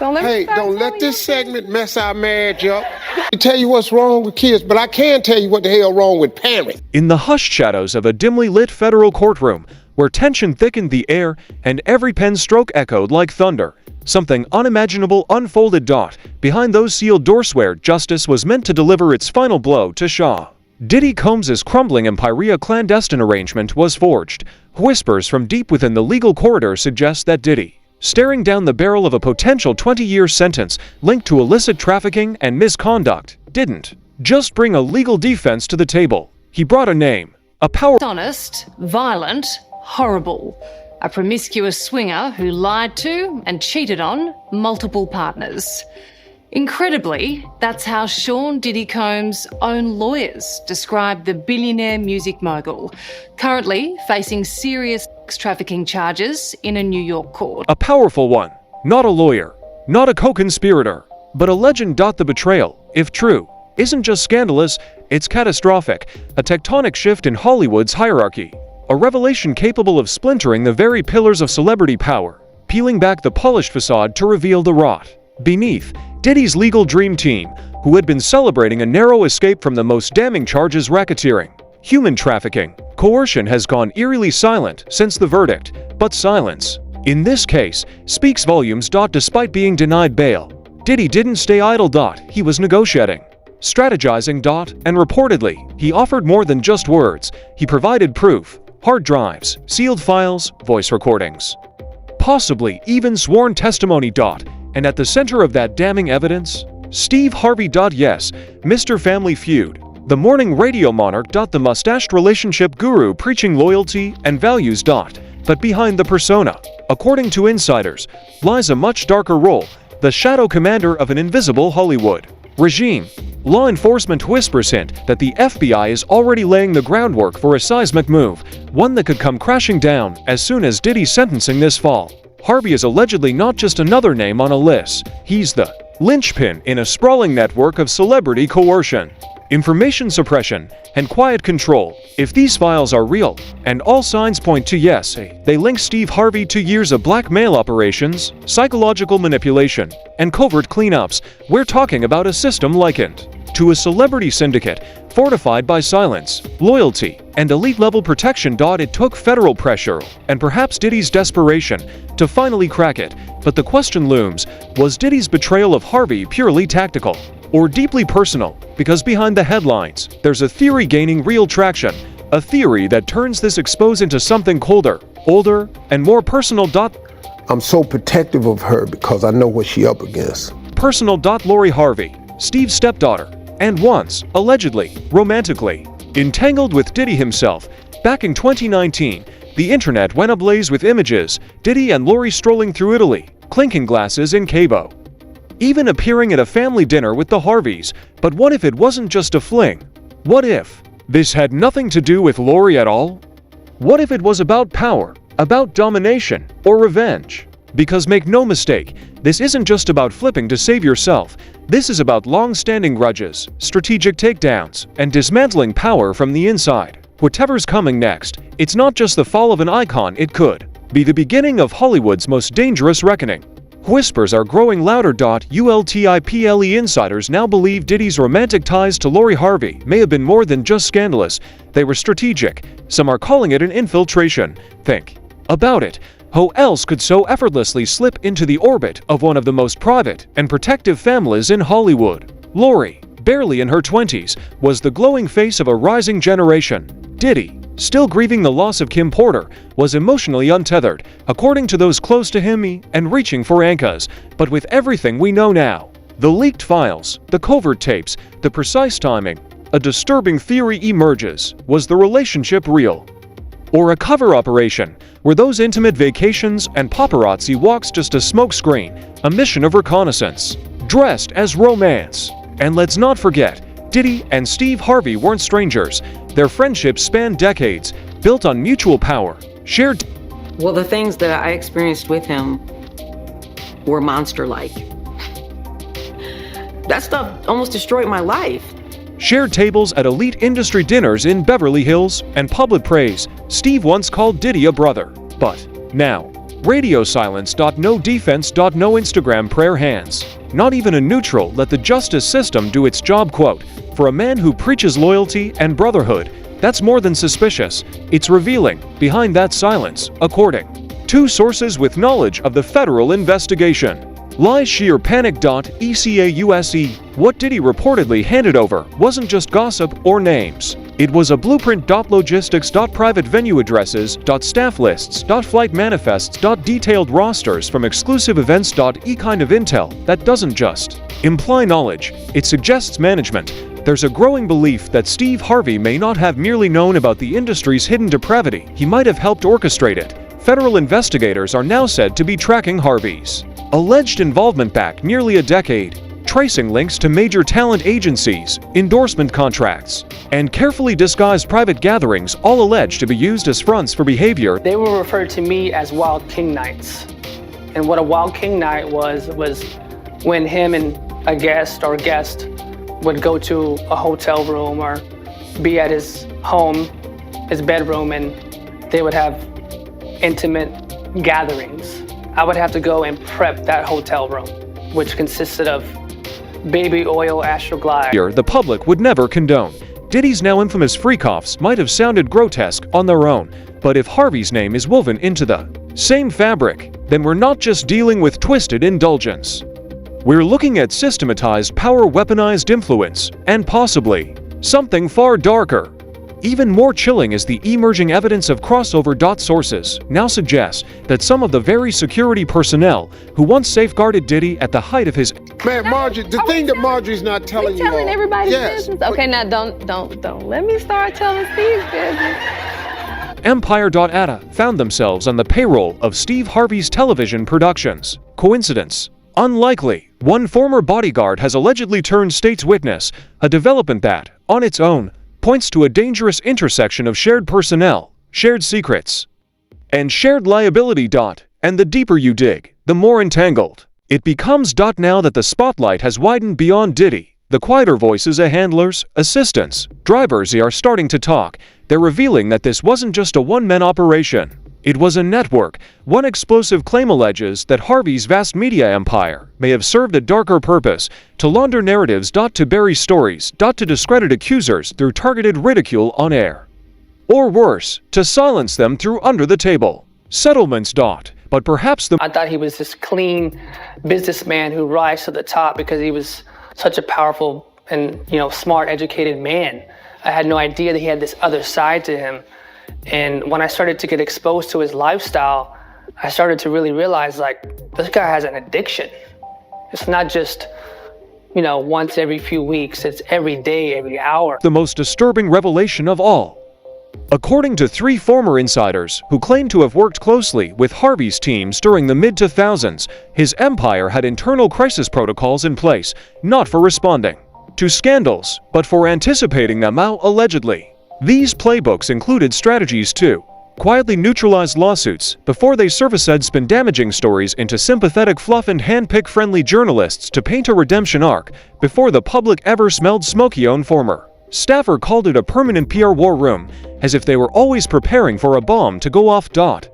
Hey, don't let this segment mess our marriage up. I tell you what's wrong with kids, but I can't tell you what the hell wrong with parents. In the hushed shadows of a dimly lit federal courtroom, where tension thickened the air and every pen stroke echoed like thunder, something unimaginable unfolded. Behind those sealed doors where justice was meant to deliver its final blow to Shah. Diddy Combs' crumbling empire clandestine arrangement was forged. Whispers from deep within the legal corridor suggest that Diddy, staring down the barrel of a potential 20-year sentence linked to illicit trafficking and misconduct, didn't just bring a legal defense to the table. He brought a name, a power. Honest, violent, horrible. A promiscuous swinger who lied to and cheated on multiple partners. Incredibly, that's how Sean Diddy Combs' own lawyers described the billionaire music mogul, currently facing serious sex trafficking charges in a New York court. A powerful one, not a lawyer, not a co-conspirator, but a legend. The betrayal, if true, isn't just scandalous, it's catastrophic, a tectonic shift in Hollywood's hierarchy, a revelation capable of splintering the very pillars of celebrity power, peeling back the polished facade to reveal the rot beneath. Diddy's legal dream team, who had been celebrating a narrow escape from the most damning charges: racketeering, human trafficking, coercion, has gone eerily silent since the verdict. But silence, in this case, speaks volumes. Despite being denied bail, Diddy didn't stay idle. He was negotiating, strategizing. And reportedly, he offered more than just words. He provided proof: hard drives, sealed files, voice recordings, possibly even sworn testimony. And at the center of that damning evidence, Steve Harvey. Yes, Mr. Family Feud, the morning radio monarch. The mustached relationship guru preaching loyalty and values. But behind the persona, according to insiders, lies a much darker role: the shadow commander of an invisible Hollywood regime. Law enforcement whispers hint that the FBI is already laying the groundwork for a seismic move, one that could come crashing down as soon as Diddy's sentencing this fall. Harvey is allegedly not just another name on a list. He's the linchpin in a sprawling network of celebrity coercion, information suppression, and quiet control. If these files are real, and all signs point to yes, they link Steve Harvey to years of blackmail operations, psychological manipulation, and covert cleanups, we're talking about a system likened to a celebrity syndicate, fortified by silence, loyalty, and elite-level protection. It took federal pressure, and perhaps Diddy's desperation, to finally crack it. But the question looms: was Diddy's betrayal of Harvey purely tactical, or deeply personal? Because behind the headlines, there's a theory gaining real traction, a theory that turns this expose into something colder, older, and more personal. I'm so protective of her because I know what she up against. Personal. Lori Harvey, Steve's stepdaughter, and once, allegedly, romantically entangled with Diddy himself. Back in 2019, the internet went ablaze with images: Diddy and Lori strolling through Italy, clinking glasses in Cabo, even appearing at a family dinner with the Harveys. But what if it wasn't just a fling? What if this had nothing to do with Lori at all? What if it was about power, about domination, or revenge? Because make no mistake, this isn't just about flipping to save yourself. This is about long-standing grudges, strategic takedowns, and dismantling power from the inside. Whatever's coming next, it's not just the fall of an icon, it could be the beginning of Hollywood's most dangerous reckoning. Whispers are growing louder. Ultiple insiders now believe Diddy's romantic ties to Lori Harvey may have been more than just scandalous, they were strategic. Some are calling it an infiltration. Think about it. Who else could so effortlessly slip into the orbit of one of the most private and protective families in Hollywood? Lori, barely in her 20s, was the glowing face of a rising generation. Diddy, still grieving the loss of Kim Porter, was emotionally untethered, according to those close to him, and reaching for anchors. But with everything we know now, the leaked files, the covert tapes, the precise timing, a disturbing theory emerges: was the relationship real, or a cover operation? Were those intimate vacations and paparazzi walks just a smokescreen, a mission of reconnaissance, dressed as romance? And let's not forget, Diddy and Steve Harvey weren't strangers. Their friendship spanned decades, built on mutual power, shared. Well, the things that I experienced with him were monster-like. That stuff almost destroyed my life. Shared tables at elite industry dinners in Beverly Hills, and public praise. Steve once called Diddy a brother. But now, Radio silence. No defense. No Instagram prayer hands. Not even a neutral. Let the justice system do its job. Quote, for a man who preaches loyalty and brotherhood, that's more than suspicious. It's revealing. Behind that silence, according to sources with knowledge of the federal investigation. Lie sheer panic. ECAUSE. What Diddy reportedly handed over wasn't just gossip or names. It was a blueprint. Logistics. Private venue addresses. Staff lists. Flight manifests. Detailed rosters from exclusive events. Kind of intel that doesn't just imply knowledge, it suggests management. There's a growing belief that Steve Harvey may not have merely known about the industry's hidden depravity, he might have helped orchestrate it. Federal investigators are now said to be tracking Harvey's alleged involvement back nearly a decade, tracing links to major talent agencies, endorsement contracts, and carefully disguised private gatherings, all alleged to be used as fronts for behavior. They were referred to me as Wild King Nights. And what a Wild King Night was when him and a guest would go to a hotel room or be at his home, his bedroom, and they would have intimate gatherings. I would have to go and prep that hotel room, which consisted of baby oil, Astroglide. The public would never condone. Diddy's now infamous freak-offs might have sounded grotesque on their own, but if Harvey's name is woven into the same fabric, then we're not just dealing with twisted indulgence. We're looking at systematized power, weaponized influence, and possibly something far darker. Even more chilling is the emerging evidence of crossover. Sources now suggest that some of the very security personnel who once safeguarded Diddy at the height of his— Man, Marjorie, the thing that Marjorie's not telling you all. Telling everybody's Yes, business. Okay, now don't let me start telling Steve's business. Empire.Ada found themselves on the payroll of Steve Harvey's television productions. Coincidence? Unlikely. One former bodyguard has allegedly turned state's witness, a development that, on its own, points to a dangerous intersection of shared personnel, shared secrets, and shared liability. And the deeper you dig, the more entangled it becomes. Now that the spotlight has widened beyond Diddy, the quieter voices of handlers, assistants, drivers are starting to talk. They're revealing that this wasn't just a one-man operation. It was a network. One explosive claim alleges that Harvey's vast media empire may have served a darker purpose, to launder narratives, to bury stories, to discredit accusers through targeted ridicule on air. Or worse, to silence them through under-the-table settlements. But perhaps I thought he was this clean businessman who rise to the top because he was such a powerful and, smart, educated man. I had no idea that he had this other side to him. And when I started to get exposed to his lifestyle, I started to really realize, this guy has an addiction. It's not just, once every few weeks. It's every day, every hour. The most disturbing revelation of all. According to 3 former insiders who claim to have worked closely with Harvey's teams during the mid-2000s, his empire had internal crisis protocols in place, not for responding to scandals, but for anticipating them. Allegedly. These playbooks included strategies to quietly neutralize lawsuits before they spin damaging stories into sympathetic fluff, and handpick friendly journalists to paint a redemption arc before the public ever smelled smoky. Former staffer called it a permanent PR war room, as if they were always preparing for a bomb to go off.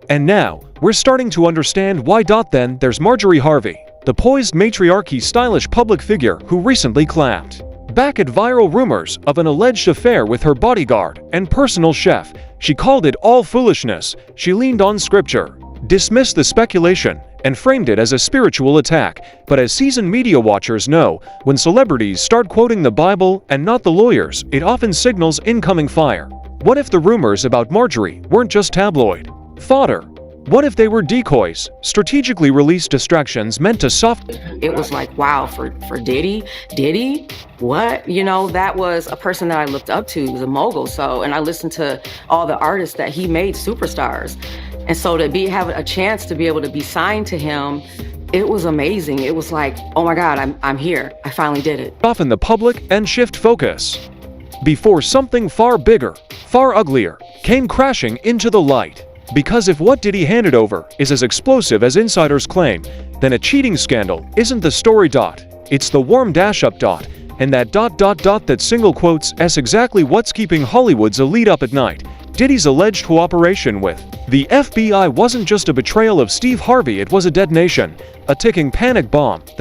And now, we're starting to understand why. Then there's Marjorie Harvey, the poised matriarchy stylish public figure who recently clapped back at viral rumors of an alleged affair with her bodyguard and personal chef. She called it all foolishness. She leaned on scripture, dismissed the speculation, and framed it as a spiritual attack. But as seasoned media watchers know, when celebrities start quoting the Bible and not the lawyers, it often signals incoming fire. What if the rumors about Marjorie weren't just tabloid fodder? What if they were decoys, strategically released distractions meant to It was like, wow, for Diddy? What? That was a person that I looked up to. He was a mogul. And I listened to all the artists that he made superstars. And so to have a chance to be able to be signed to him, it was amazing. It was like, oh my God, I'm here. I finally did it. off in the public and shift focus before something far bigger, far uglier, came crashing into the light. Because if what Diddy handed over is as explosive as insiders claim, then a cheating scandal isn't the story. It's the warm dash-up. And that ... that single quotes exactly what's keeping Hollywood's elite up at night. Diddy's alleged cooperation with the FBI wasn't just a betrayal of Steve Harvey, it was a detonation, a ticking panic bomb that